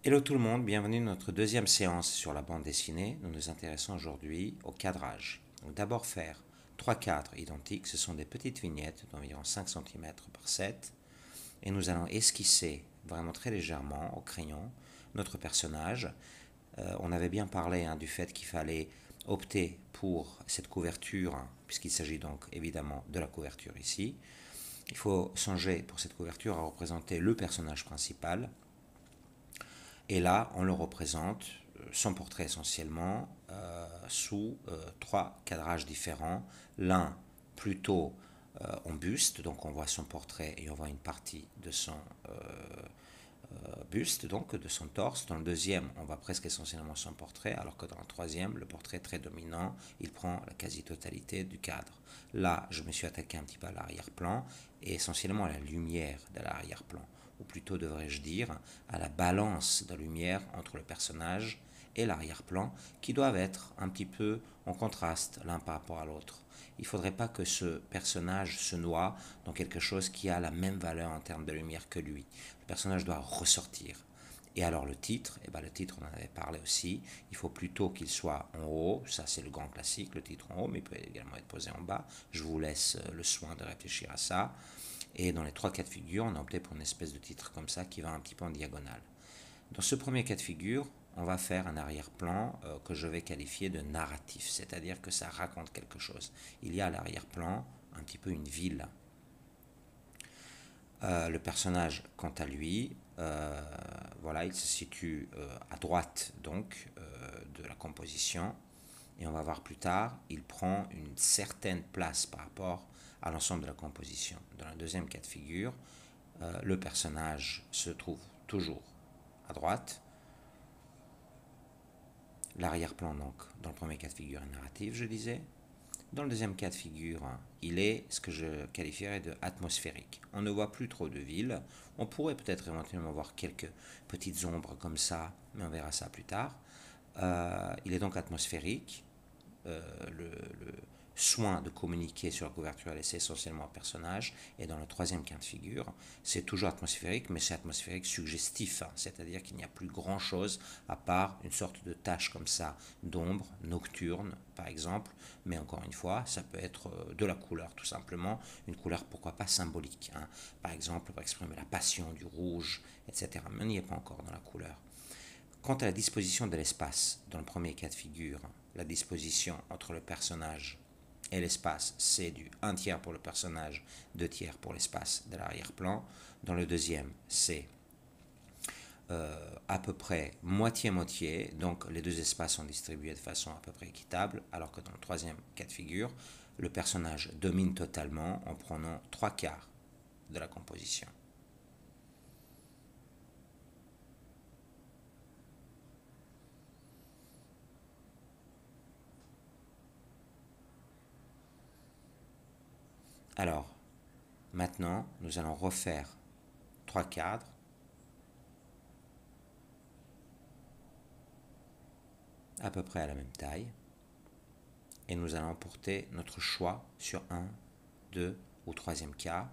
Hello tout le monde, bienvenue à notre deuxième séance sur la bande dessinée. Nous nous intéressons aujourd'hui au cadrage. Donc d'abord faire trois cadres identiques, ce sont des petites vignettes d'environ 5 cm par 7 et nous allons esquisser vraiment très légèrement au crayon notre personnage. On avait bien parlé du fait qu'il fallait opter pour cette couverture, puisqu'il s'agit donc évidemment de la couverture ici. Il faut songer pour cette couverture à représenter le personnage principal. Et là, on le représente, son portrait essentiellement, sous trois cadrages différents. L'un plutôt en buste, donc on voit son portrait et on voit une partie de son buste, donc de son torse. Dans le deuxième, on voit presque essentiellement son portrait, alors que dans le troisième, le portrait est très dominant, il prend la quasi-totalité du cadre. Là, je me suis attaqué un petit peu à l'arrière-plan et essentiellement à la lumière de l'arrière-plan, ou plutôt devrais-je dire à la balance de lumière entre le personnage et l'arrière-plan, qui doivent être un petit peu en contraste l'un par rapport à l'autre. Il ne faudrait pas que ce personnage se noie dans quelque chose qui a la même valeur en termes de lumière que lui. Le personnage doit ressortir. Et alors le titre, le titre on en avait parlé aussi, il faut plutôt qu'il soit en haut, ça c'est le grand classique, le titre en haut, mais il peut également être posé en bas. Je vous laisse le soin de réfléchir à ça. Et dans les trois cas de figure, on a opté pour une espèce de titre comme ça qui va un petit peu en diagonale. Dans ce premier cas de figure, on va faire un arrière-plan que je vais qualifier de narratif, c'est-à-dire que ça raconte quelque chose. Il y a à l'arrière-plan un petit peu une ville. Le personnage, quant à lui, voilà, il se situe à droite donc de la composition, et on va voir plus tard, il prend une certaine place par rapport à l'ensemble de la composition. Dans le deuxième cas de figure, le personnage se trouve toujours à droite. L'arrière-plan, donc, dans le premier cas de figure est narratif, je disais. Dans le deuxième cas de figure, il est ce que je qualifierais de atmosphérique. On ne voit plus trop de villes. On pourrait peut-être éventuellement voir quelques petites ombres comme ça, mais on verra ça plus tard. Il est donc atmosphérique. Le soin de communiquer sur la couverture est laissé essentiellement au personnage. Et dans le troisième cas de figure, c'est toujours atmosphérique, mais c'est atmosphérique suggestif, c'est-à-dire qu'il n'y a plus grand-chose à part une sorte de tache comme ça, d'ombre nocturne, par exemple. Mais encore une fois, ça peut être de la couleur, tout simplement. Une couleur, pourquoi pas, symbolique. Par exemple, pour exprimer la passion, du rouge, etc. Mais on n'y est pas encore dans la couleur. Quant à la disposition de l'espace, dans le premier cas de figure, la disposition entre le personnage et l'espace, c'est du 1 tiers pour le personnage, 2 tiers pour l'espace de l'arrière-plan. Dans le deuxième, c'est à peu près moitié-moitié, donc les deux espaces sont distribués de façon à peu près équitable, alors que dans le troisième cas de figure, le personnage domine totalement en prenant 3 quarts de la composition. Alors, maintenant, nous allons refaire 3 cadres à peu près à la même taille et nous allons porter notre choix sur un, deux ou troisième cas.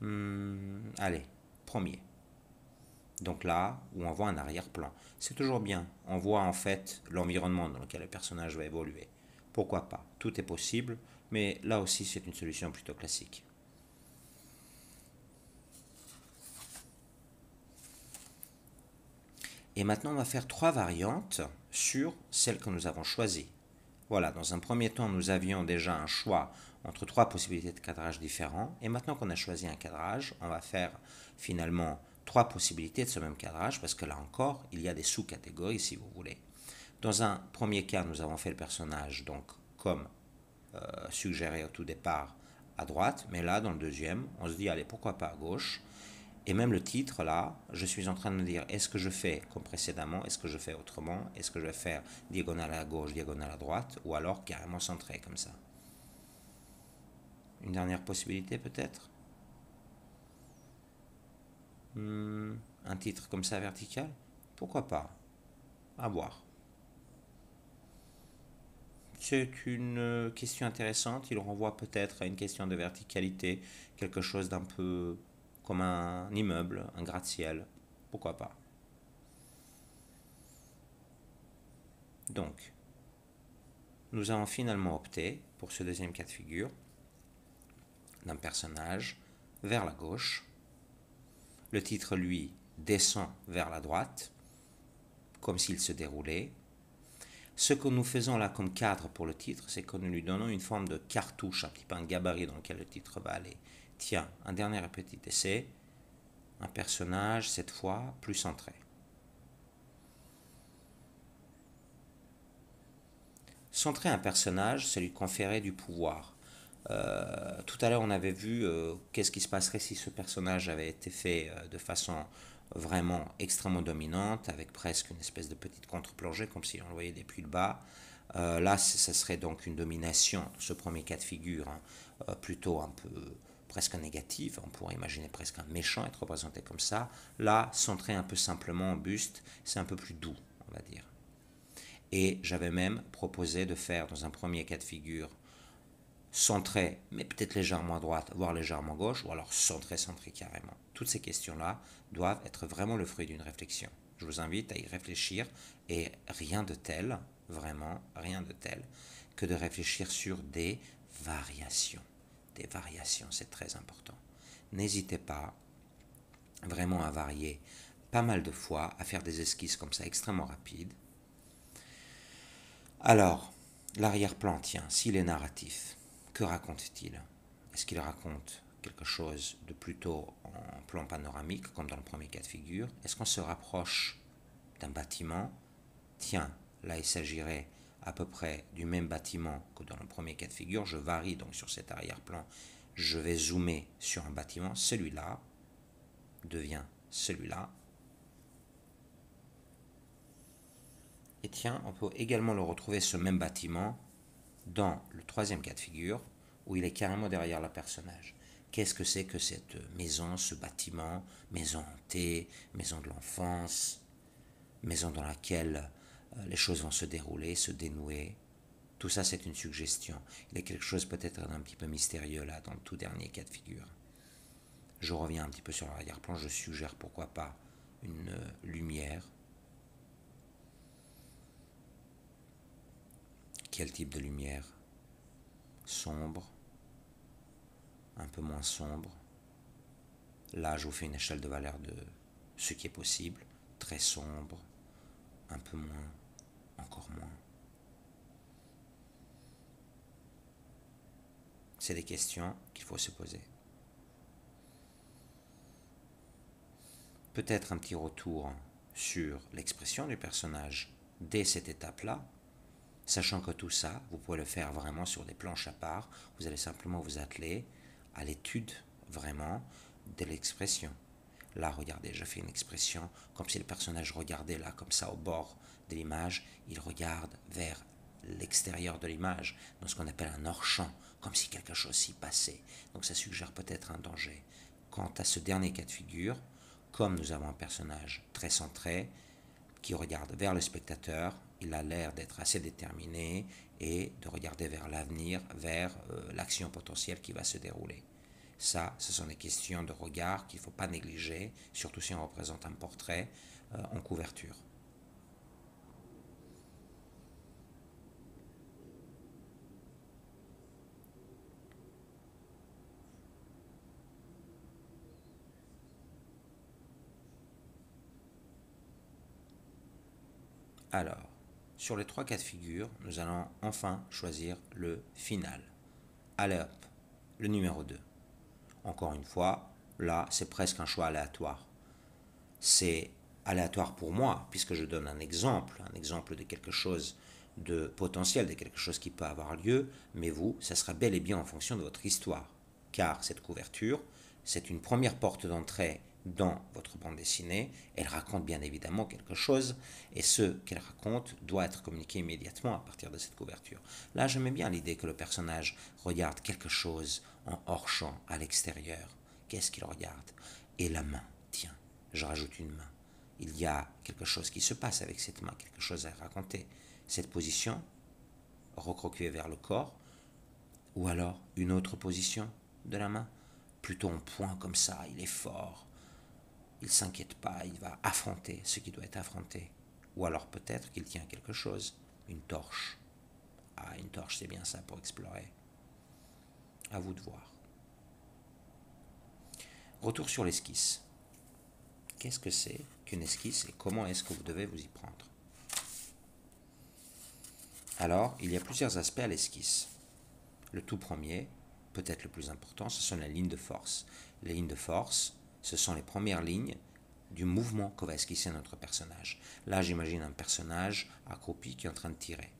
Allez, premier. Donc là, où on voit un arrière-plan. C'est toujours bien. On voit en fait l'environnement dans lequel le personnage va évoluer. Pourquoi pas? Tout est possible, mais là aussi c'est une solution plutôt classique. Et maintenant, on va faire trois variantes sur celle que nous avons choisie. Voilà, dans un premier temps, nous avions déjà un choix entre trois possibilités de cadrage différents. Et maintenant qu'on a choisi un cadrage, on va faire finalement trois possibilités de ce même cadrage, parce que là encore, il y a des sous-catégories si vous voulez. Dans un premier cas, nous avons fait le personnage donc comme suggéré au tout départ à droite, mais là, dans le deuxième, on se dit, allez, pourquoi pas à gauche? Et même le titre, là, je suis en train de me dire, est-ce que je fais comme précédemment, est-ce que je fais autrement, est-ce que je vais faire diagonale à gauche, diagonale à droite, ou alors carrément centré comme ça. Une dernière possibilité peut-être. Un titre comme ça vertical. Pourquoi pas? À voir. C'est une question intéressante, il renvoie peut-être à une question de verticalité, quelque chose d'un peu comme un immeuble, un gratte-ciel. Pourquoi pas? Donc, nous avons finalement opté pour ce deuxième cas de figure d'un personnage vers la gauche. Le titre, lui, descend vers la droite, comme s'il se déroulait. Ce que nous faisons là comme cadre pour le titre, c'est que nous lui donnons une forme de cartouche, un petit peu un gabarit dans lequel le titre va aller. Tiens, un dernier petit essai, un personnage, cette fois, plus centré. Centrer un personnage, c'est lui conférer du pouvoir. Tout à l'heure, on avait vu qu'est-ce qui se passerait si ce personnage avait été fait de façon vraiment extrêmement dominante, avec presque une espèce de petite contre-plongée, comme si on voyait des pluies de bas. Là, ça serait donc une domination, ce premier cas de figure, hein, plutôt un peu presque négative. On pourrait imaginer presque un méchant être représenté comme ça. Là, centré un peu simplement en buste, c'est un peu plus doux, on va dire. Et j'avais même proposé de faire dans un premier cas de figure centré, mais peut-être légèrement à droite, voire légèrement à gauche, ou alors centré carrément. Toutes ces questions-là doivent être vraiment le fruit d'une réflexion. Je vous invite à y réfléchir et rien de tel, vraiment rien de tel, que de réfléchir sur des variations. Des variations, c'est très important. N'hésitez pas vraiment à varier pas mal de fois, à faire des esquisses comme ça extrêmement rapides. Alors, l'arrière-plan, tiens, s'il est narratif, que raconte-t-il? Est-ce qu'il raconte quelque chose de plutôt en plan panoramique, comme dans le premier cas de figure? Est-ce qu'on se rapproche d'un bâtiment? Tiens, là il s'agirait à peu près du même bâtiment que dans le premier cas de figure. Je varie donc sur cet arrière-plan. Je vais zoomer sur un bâtiment. Celui-là devient celui-là. Et tiens, on peut également le retrouver, ce même bâtiment, dans le troisième cas de figure, où il est carrément derrière le personnage. Qu'est-ce que c'est que cette maison, ce bâtiment, maison hantée, maison de l'enfance, maison dans laquelle les choses vont se dérouler, se dénouer? Tout ça, c'est une suggestion. Il y a quelque chose peut-être d'un petit peu mystérieux là, dans le tout dernier cas de figure. Je reviens un petit peu sur l'arrière-plan, je suggère pourquoi pas une lumière. Quel type de lumière? Sombre, un peu moins sombre. Là, je vous fais une échelle de valeur de ce qui est possible. Très sombre, un peu moins, encore moins. C'est des questions qu'il faut se poser. Peut-être un petit retour sur l'expression du personnage dès cette étape-là, sachant que tout ça, vous pouvez le faire vraiment sur des planches à part. Vous allez simplement vous atteler à l'étude vraiment de l'expression. Là, regardez, je fais une expression comme si le personnage regardait là, comme ça, au bord de l'image. Il regarde vers l'extérieur de l'image, dans ce qu'on appelle un hors-champ, comme si quelque chose s'y passait. Donc ça suggère peut-être un danger. Quant à ce dernier cas de figure, comme nous avons un personnage très centré, qui regarde vers le spectateur, il a l'air d'être assez déterminé et de regarder vers l'avenir, vers l'action potentielle qui va se dérouler. Ça, ce sont des questions de regard qu'il ne faut pas négliger, surtout si on représente un portrait en couverture. Alors, sur les trois cas de figure, nous allons enfin choisir le final. Allez hop, le numéro 2. Encore une fois, là, c'est presque un choix aléatoire. C'est aléatoire pour moi, puisque je donne un exemple de quelque chose de potentiel, de quelque chose qui peut avoir lieu, mais vous, ça sera bel et bien en fonction de votre histoire. Car cette couverture, c'est une première porte d'entrée dans votre bande dessinée. Elle raconte bien évidemment quelque chose, et ce qu'elle raconte doit être communiqué immédiatement à partir de cette couverture. Là, j'aimais bien l'idée que le personnage regarde quelque chose en hors-champ, à l'extérieur. Qu'est-ce qu'il regarde? Et la main, tiens, je rajoute une main. Il y a quelque chose qui se passe avec cette main, quelque chose à raconter. Cette position, recroquevillée vers le corps, ou alors une autre position de la main, plutôt en point comme ça, il est fort, il ne s'inquiète pas, il va affronter ce qui doit être affronté. Ou alors peut-être qu'il tient quelque chose, une torche. Ah, une torche, c'est bien ça pour explorer. À vous de voir. Retour sur l'esquisse. Qu'est-ce que c'est qu'une esquisse et comment est-ce que vous devez vous y prendre? Alors, il y a plusieurs aspects à l'esquisse. Le tout premier, peut-être le plus important, ce sont les lignes de force. Les lignes de force, ce sont les premières lignes du mouvement que va esquisser notre personnage. Là, j'imagine un personnage accroupi qui est en train de tirer.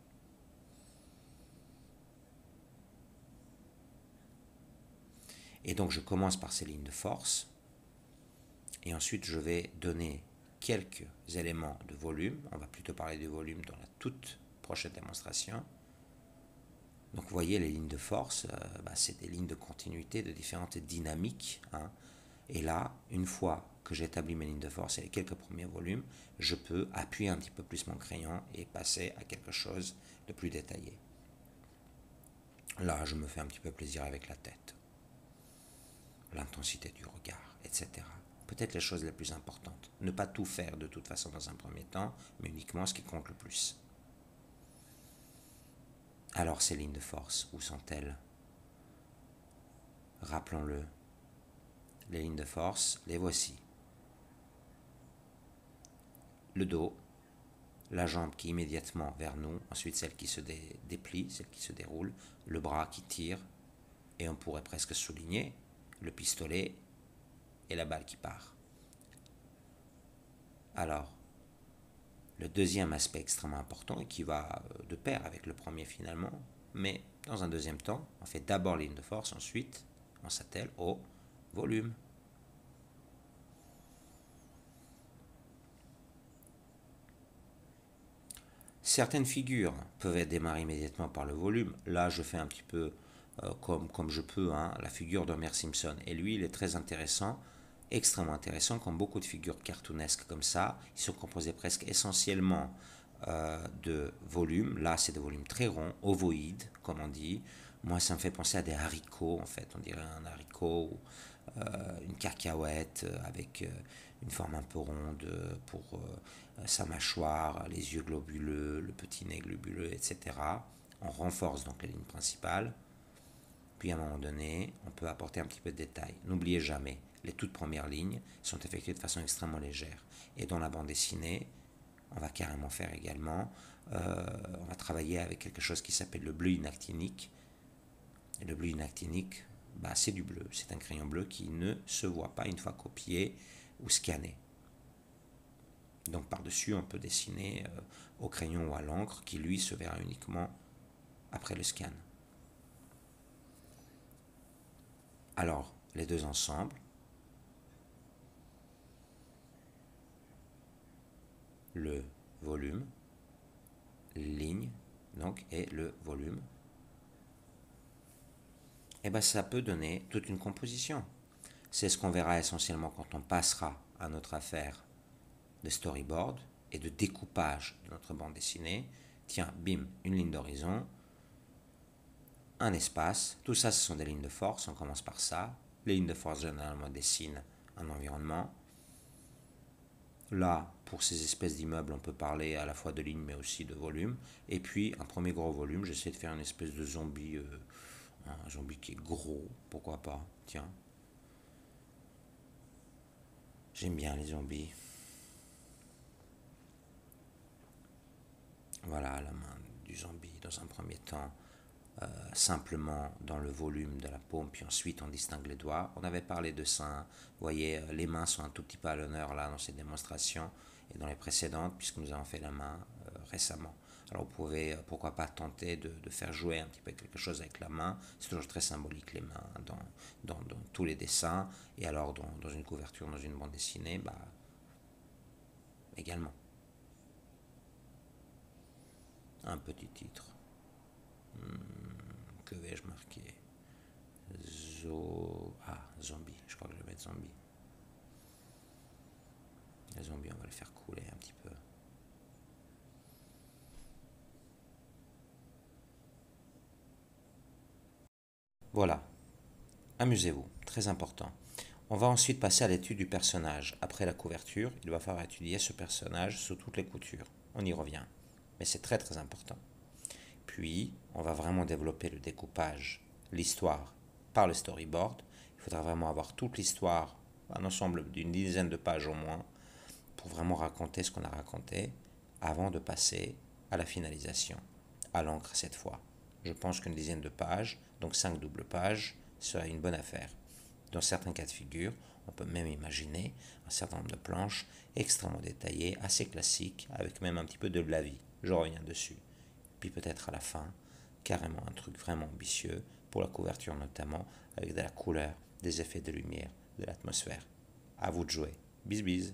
Et donc, je commence par ces lignes de force. Et ensuite, je vais donner quelques éléments de volume. On va plutôt parler de volume dans la toute prochaine démonstration. Donc, vous voyez, les lignes de force, c'est des lignes de continuité de différentes dynamiques. Et là, une fois que j'établis mes lignes de force et les quelques premiers volumes, je peux appuyer un petit peu plus mon crayon et passer à quelque chose de plus détaillé. Là, je me fais un petit peu plaisir avec la tête, l'intensité du regard, etc. Peut-être les choses les plus importantes. Ne pas tout faire de toute façon dans un premier temps, mais uniquement ce qui compte le plus. Alors ces lignes de force, où sont-elles? Rappelons-le. Les lignes de force, les voici. Le dos, la jambe qui est immédiatement vers nous, ensuite celle qui se déplie, celle qui se déroule, le bras qui tire, et on pourrait presque souligner le pistolet et la balle qui part. Alors, le deuxième aspect extrêmement important et qui va de pair avec le premier finalement, mais dans un deuxième temps, on fait d'abord les lignes de force, ensuite on s'attelle au volume. Certaines figures peuvent démarrer immédiatement par le volume. Là, je fais un petit peu comme je peux, la figure d'Homer Simpson. Et lui, il est très intéressant, extrêmement intéressant, comme beaucoup de figures cartoonesques comme ça. Ils sont composés presque essentiellement de volumes. Là, c'est des volumes très ronds, ovoïdes, comme on dit. Moi, ça me fait penser à des haricots, en fait. On dirait un haricot, une cacahuète avec une forme un peu ronde pour sa mâchoire, les yeux globuleux, le petit nez globuleux, etc. On renforce donc les lignes principales. Puis à un moment donné, on peut apporter un petit peu de détail. N'oubliez jamais, les toutes premières lignes sont effectuées de façon extrêmement légère. Et dans la bande dessinée, on va carrément faire également, on va travailler avec quelque chose qui s'appelle le bleu inactinique. Et le bleu inactinique, c'est du bleu. C'est un crayon bleu qui ne se voit pas une fois copié ou scanné. Donc par-dessus, on peut dessiner au crayon ou à l'encre qui, lui, se verra uniquement après le scan. Alors, les deux ensemble. Le volume, ligne, donc, et le volume. Et ça peut donner toute une composition. C'est ce qu'on verra essentiellement quand on passera à notre affaire de storyboard et de découpage de notre bande dessinée. Tiens, bim, une ligne d'horizon, un espace, tout ça ce sont des lignes de force, on commence par ça. Les lignes de force généralement dessinent un environnement. Là, pour ces espèces d'immeubles, on peut parler à la fois de lignes mais aussi de volume. Et puis, un premier gros volume, j'essaie de faire une espèce de zombie, un zombie qui est gros, pourquoi pas, tiens. J'aime bien les zombies. Voilà la main du zombie dans un premier temps, simplement dans le volume de la paume, puis ensuite on distingue les doigts. On avait parlé de ça, vous voyez, les mains sont un tout petit peu à l'honneur là dans ces démonstrations et dans les précédentes, puisque nous avons fait la main récemment. Alors vous pouvez, pourquoi pas, tenter de faire jouer un petit peu quelque chose avec la main. C'est toujours très symbolique les mains dans tous les dessins, et alors dans une couverture, dans une bande dessinée, également. Un petit titre. Que vais-je marquer? Zombie. Je crois que je vais mettre zombie. Les zombies, on va les faire couler un petit peu. Voilà. Amusez-vous. Très important. On va ensuite passer à l'étude du personnage. Après la couverture, il va falloir étudier ce personnage sous toutes les coutures. On y revient. mais c'est très très important. Puis, on va vraiment développer le découpage, l'histoire, par le storyboard. Il faudra vraiment avoir toute l'histoire, un ensemble d'une dizaine de pages au moins, pour vraiment raconter ce qu'on a raconté, avant de passer à la finalisation, à l'encre cette fois. Je pense qu'une dizaine de pages, donc 5 doubles pages, serait une bonne affaire. Dans certains cas de figure, on peut même imaginer un certain nombre de planches extrêmement détaillées, assez classiques, avec même un petit peu de la vie. Je reviens dessus. Puis peut-être à la fin, carrément un truc vraiment ambitieux, pour la couverture notamment, avec de la couleur, des effets de lumière, de l'atmosphère. À vous de jouer. Bis bis.